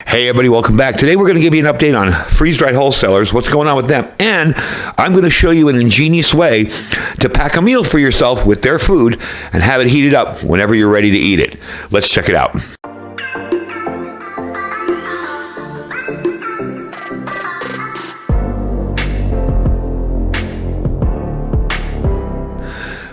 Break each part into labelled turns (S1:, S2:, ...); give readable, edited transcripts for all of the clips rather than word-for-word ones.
S1: Hey everybody, welcome back. Today we're going to give you an update on freeze-dried wholesalers, what's going on with them, and I'm going to show you an ingenious way to pack a meal for yourself with their food and have it heated up whenever you're ready to eat it. Let's check it out.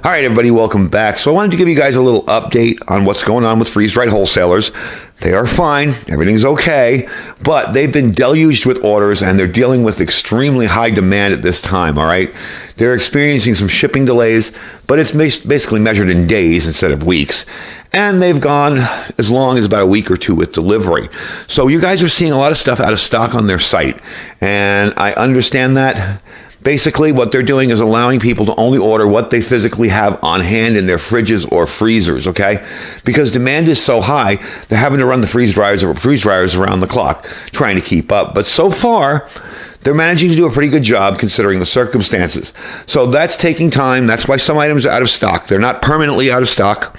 S1: All right, everybody, welcome back. So I wanted to give you guys a little update on what's going on with freeze-dried wholesalers. They are fine. Everything's okay. But they've been deluged with orders, and they're dealing with extremely high demand at this time, all right? They're experiencing some shipping delays, but it's basically measured in days instead of weeks. And they've gone as long as about a week or two with delivery. So you guys are seeing a lot of stuff out of stock on their site, and I understand that. Basically, what they're doing is allowing people to only order what they physically have on hand in their fridges or freezers, okay? Because demand is so high, they're having to run the freeze dryers around the clock, trying to keep up. But so far, they're managing to do a pretty good job considering the circumstances. So that's taking time. That's why some items are out of stock. They're not permanently out of stock.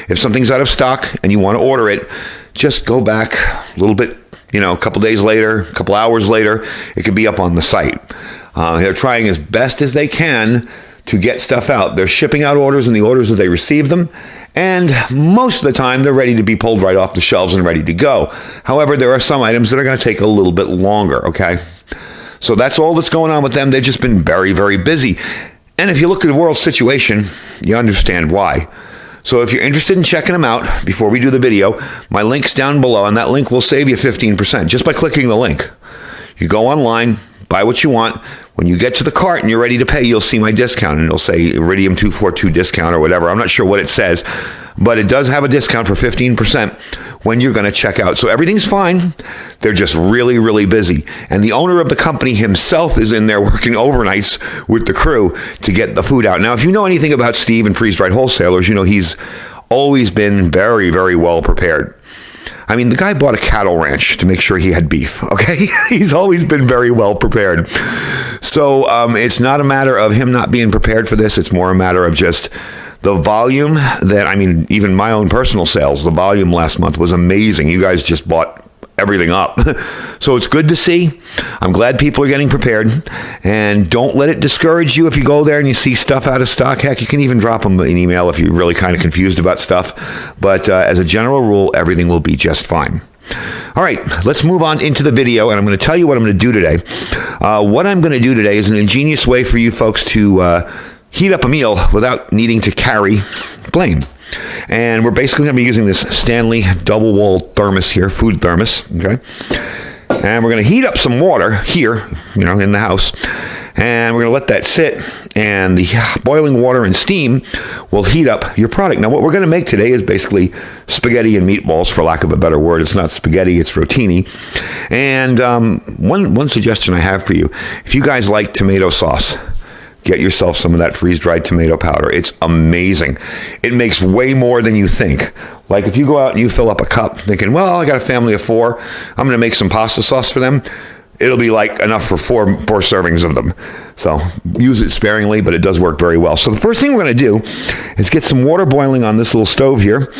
S1: If something's out of stock and you want to order it, just go back a little bit, a couple days later, a couple hours later, it could be up on the site. They're trying as best as they can to get stuff out. They're shipping out orders and the orders as they receive them. And most of the time, they're ready to be pulled right off the shelves and ready to go. However, there are some items that are going to take a little bit longer, okay? So that's all that's going on with them. They've just been very, very busy. And if you look at the world situation, you understand why. So if you're interested in checking them out before we do the video, my link's down below, and that link will save you 15% just by clicking the link. You go online, buy what you want. When you get to the cart and you're ready to pay, you'll see my discount, and it'll say Iridium 242 discount or whatever. I'm not sure what it says, but it does have a discount for 15% when you're going to check out. So everything's fine. They're just really, really busy. And the owner of the company himself is in there working overnights with the crew to get the food out. Now, if you know anything about Steve and freeze-dried wholesalers, you know he's always been very, very well prepared. I mean, the guy bought a cattle ranch to make sure he had beef, okay? He's always been very well prepared. So it's not a matter of him not being prepared for this. It's more a matter of just the volume even my own personal sales, the volume last month was amazing. You guys just bought everything up. So it's good to see. I'm glad people are getting prepared. And don't let it discourage you if you go there and you see stuff out of stock. Heck, you can even drop them an email if you're really kind of confused about stuff. But as a general rule, everything will be just fine. All right, let's move on into the video, and I'm going to tell you what I'm going to do today. What I'm going to do today is an ingenious way for you folks to heat up a meal without needing to carry blame. And we're basically going to be using this Stanley double-walled thermos here, food thermos, okay? And we're going to heat up some water here, in the house, and we're going to let that sit, and the boiling water and steam will heat up your product. Now, what we're going to make today is basically spaghetti and meatballs, for lack of a better word. It's not spaghetti, it's rotini. And one suggestion I have for you, if you guys like tomato sauce, get yourself some of that freeze-dried tomato powder. It's amazing. It makes way more than you think. Like if you go out and you fill up a cup thinking, well, I got a family of 4, I'm going to make some pasta sauce for them. It'll be like enough for four servings of them. So use it sparingly, but it does work very well. So the first thing we're going to do is get some water boiling on this little stove here.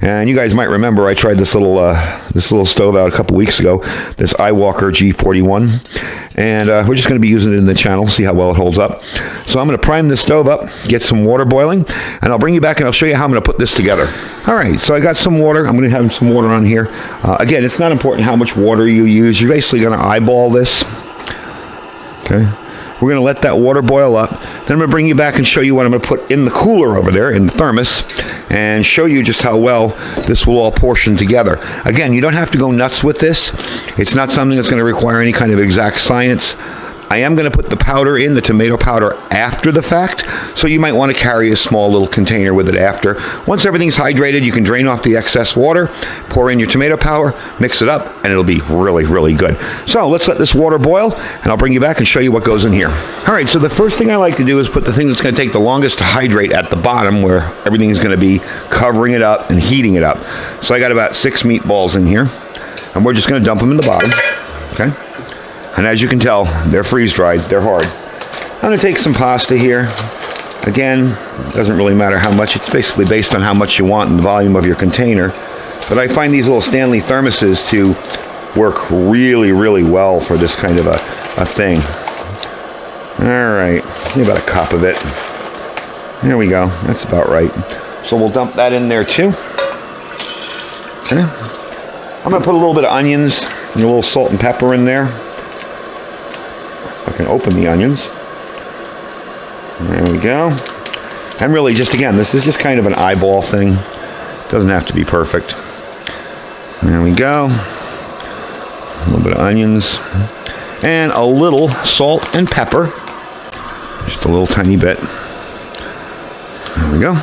S1: And you guys might remember I tried this little stove out a couple weeks ago, this iWalker G41. And we're just going to be using it in the channel, see how well it holds up. So I'm going to prime this stove up, get some water boiling, and I'll bring you back and I'll show you how I'm going to put this together. All right, so I got some water. I'm going to have some water on here. Again, it's not important how much water you use. You're basically going to eyeball this. Okay. We're going to let that water boil up. Then I'm going to bring you back and show you what I'm going to put in the cooler over there, in the thermos, and show you just how well this will all portion together. Again, you don't have to go nuts with this. It's not something that's going to require any kind of exact science. I am going to put the powder in, the tomato powder, after the fact, so you might want to carry a small little container with it after. Once everything's hydrated, you can drain off the excess water, pour in your tomato powder, mix it up, and it'll be really, really good. So let's let this water boil, and I'll bring you back and show you what goes in here. All right, so the first thing I like to do is put the thing that's going to take the longest to hydrate at the bottom, where everything is going to be covering it up and heating it up. So I got about 6 meatballs in here, and we're just going to dump them in the bottom, okay? And as you can tell, they're freeze-dried. They're hard. I'm going to take some pasta here. Again, it doesn't really matter how much. It's basically based on how much you want and the volume of your container. But I find these little Stanley thermoses to work really, really well for this kind of a thing. All right, about a cup of it. There we go. That's about right. So we'll dump that in there too. Okay. I'm going to put a little bit of onions and a little salt and pepper in there. I can open the onions. There we go. And really, just again, this is just kind of an eyeball thing. Doesn't have to be perfect. There we go. A little bit of onions. And a little salt and pepper. Just a little tiny bit. There we go.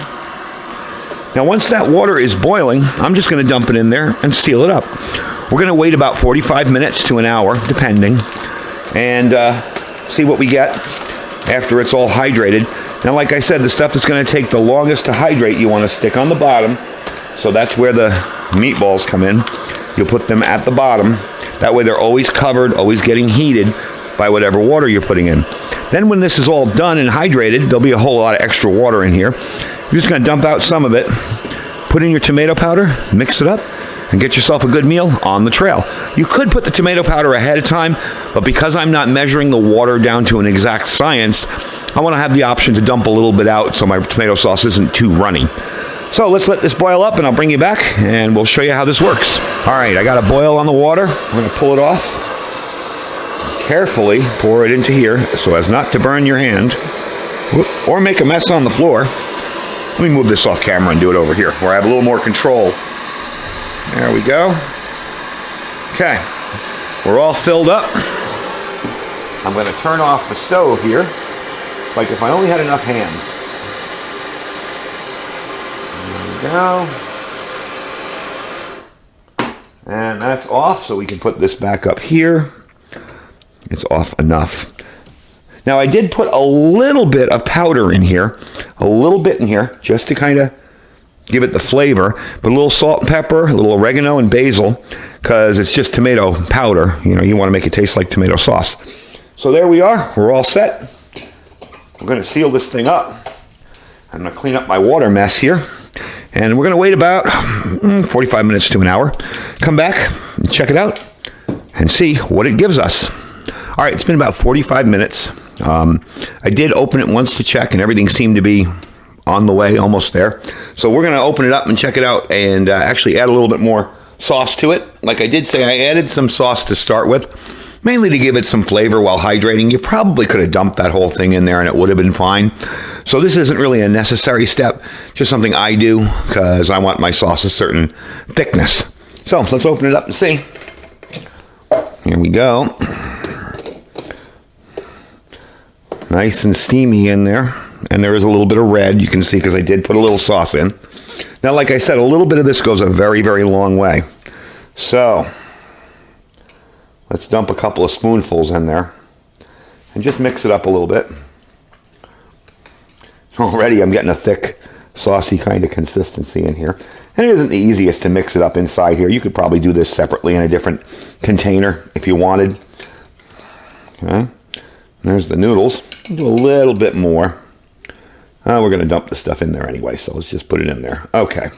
S1: Now, once that water is boiling, I'm just going to dump it in there and seal it up. We're going to wait about 45 minutes to an hour, depending, and see what we get after it's all hydrated. Now, like I said, the stuff that's going to take the longest to hydrate, you want to stick on the bottom. So that's where the meatballs come in. You'll put them at the bottom. That way they're always covered, always getting heated by whatever water you're putting in. Then when this is all done and hydrated, there'll be a whole lot of extra water in here. You're just going to dump out some of it, put in your tomato powder, mix it up, and get yourself a good meal on the trail. You could put the tomato powder ahead of time, but because I'm not measuring the water down to an exact science, I want to have the option to dump a little bit out so my tomato sauce isn't too runny. So let's let this boil up, and I'll bring you back, and we'll show you how this works. All right, I got a boil on the water. I'm going to pull it off. Carefully pour it into here so as not to burn your hand or make a mess on the floor. Let me move this off camera and do it over here where I have a little more control. There we go. Okay, we're all filled up. I'm going to turn off the stove here, like if I only had enough hands. There we go. And that's off, so we can put this back up here. It's off enough. Now, I did put a little bit of powder in here, just to kind of give it the flavor. Put a little salt and pepper, a little oregano and basil, because it's just tomato powder. You know, you want to make it taste like tomato sauce. So there we are. We're all set. I'm going to seal this thing up. I'm going to clean up my water mess here. And we're going to wait about 45 minutes to an hour. Come back and check it out and see what it gives us. All right, it's been about 45 minutes. I did open it once to check, and everything seemed to be on the way, almost there. So we're going to open it up and check it out and actually add a little bit more sauce to it. Like I did say, I added some sauce to start with, mainly to give it some flavor while hydrating. You probably could have dumped that whole thing in there and it would have been fine. So this isn't really a necessary step, just something I do because I want my sauce a certain thickness. So let's open it up and see. Here we go. Nice and steamy in there. And there is a little bit of red, you can see, because I did put a little sauce in. Now, like I said, a little bit of this goes a very, very long way. So, let's dump a couple of spoonfuls in there. And just mix it up a little bit. Already I'm getting a thick, saucy kind of consistency in here. And it isn't the easiest to mix it up inside here. You could probably do this separately in a different container if you wanted. Okay. There's the noodles. Do a little bit more. We're going to dump the stuff in there anyway, so let's just put it in there. Okay.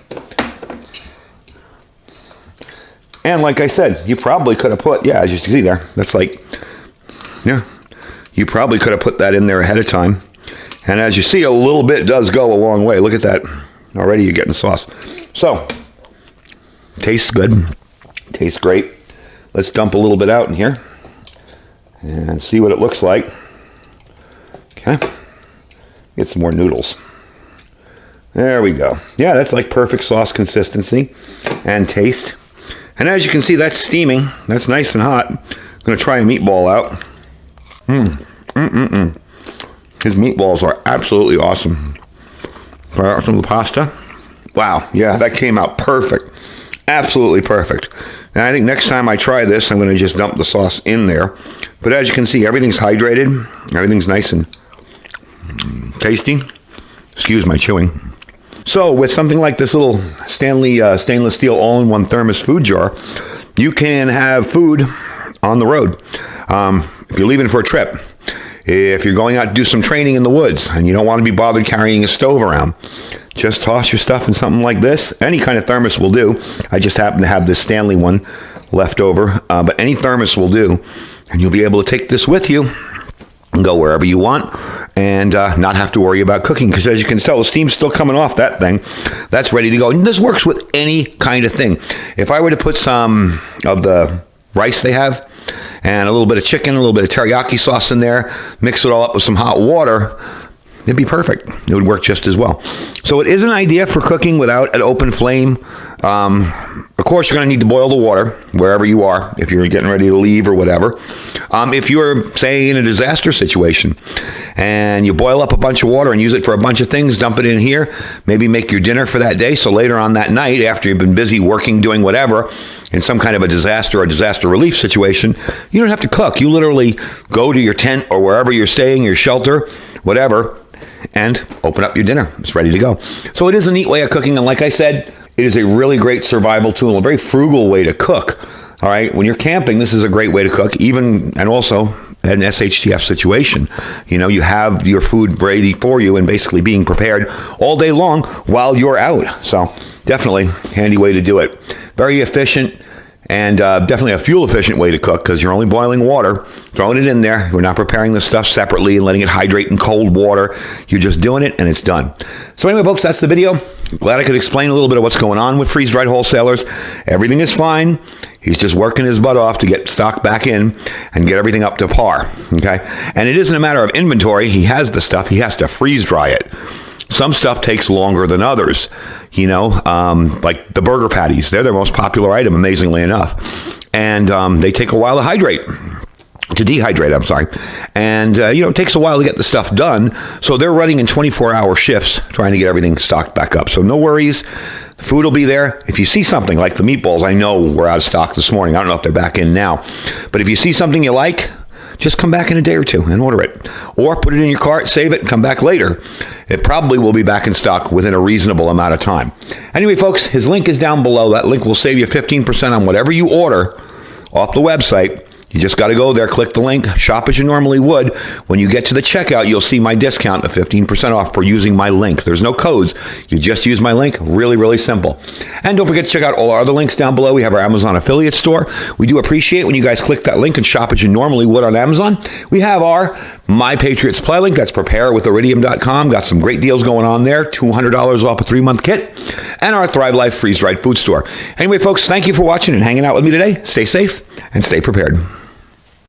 S1: And like I said, you probably could have put, yeah, as you see there, that's like, yeah, you probably could have put that in there ahead of time. And as you see, a little bit does go a long way. Look at that. Already you're getting sauce. So, tastes good. Tastes great. Let's dump a little bit out in here and see what it looks like. Okay. Get some more noodles. There we go. Yeah, that's like perfect sauce consistency and taste. And as you can see, that's steaming. That's nice and hot. I'm going to try a meatball out. His meatballs are absolutely awesome. Try out some of the pasta. Wow, yeah, that came out perfect. Absolutely perfect. And I think next time I try this, I'm going to just dump the sauce in there. But as you can see, everything's hydrated. Everything's nice and tasty. Excuse my chewing. So with something like this little stainless steel all-in-one Thermos food jar, you can have food on the road. If you're leaving for a trip, if you're going out to do some training in the woods and you don't want to be bothered carrying a stove around, just toss your stuff in something like this. Any kind of thermos will do. I just happen to have this Stanley one left over, but any thermos will do. And you'll be able to take this with you and go wherever you want and not have to worry about cooking, because as you can tell, the steam's still coming off that thing. That's ready to go. And this works with any kind of thing. If I were to put some of the rice they have and a little bit of chicken, a little bit of teriyaki sauce in there, mix it all up with some hot water, it'd be perfect. It would work just as well. So it is an idea for cooking without an open flame. Of course, you're going to need to boil the water wherever you are, if you're getting ready to leave or whatever. If you're, say, in a disaster situation and you boil up a bunch of water and use it for a bunch of things, dump it in here, maybe make your dinner for that day. So later on that night, after you've been busy working, doing whatever, in some kind of a disaster or disaster relief situation, you don't have to cook. You literally go to your tent or wherever you're staying, your shelter, whatever, and open up your dinner. It's ready to go. So it is a neat way of cooking. And like I said, it is a really great survival tool, a very frugal way to cook. All right. When you're camping, this is a great way to cook, even and also an SHTF situation. You know, you have your food ready for you and basically being prepared all day long while you're out. So definitely handy way to do it. Very efficient. And definitely a fuel-efficient way to cook, because you're only boiling water, throwing it in there. We're not preparing the stuff separately and letting it hydrate in cold water. You're just doing it, and it's done. So anyway, folks, that's the video. Glad I could explain a little bit of what's going on with freeze-dried wholesalers. Everything is fine. He's just working his butt off to get stock back in and get everything up to par. Okay? And it isn't a matter of inventory. He has the stuff. He has to freeze-dry it. Some stuff takes longer than others, you know, like the burger patties. They're their most popular item, amazingly enough. And they take a while to dehydrate, I'm sorry. And, it takes a while to get the stuff done. So they're running in 24-hour shifts trying to get everything stocked back up. So no worries. The food will be there. If you see something like the meatballs, I know we're out of stock this morning. I don't know if they're back in now. But if you see something you like, just come back in a day or two and order it. Or put it in your cart, save it, and come back later. It probably will be back in stock within a reasonable amount of time. Anyway, folks, his link is down below. That link will save you 15% on whatever you order off the website. You just got to go there, click the link, shop as you normally would. When you get to the checkout, you'll see my discount of 15% off for using my link. There's no codes. You just use my link. Really, really simple. And don't forget to check out all our other links down below. We have our Amazon affiliate store. We do appreciate when you guys click that link and shop as you normally would on Amazon. We have our My Patriot Supply link. That's preparewithiridium.com. Got some great deals going on there. $200 off a 3-month kit. And our Thrive Life freeze-dried food store. Anyway, folks, thank you for watching and hanging out with me today. Stay safe and stay prepared.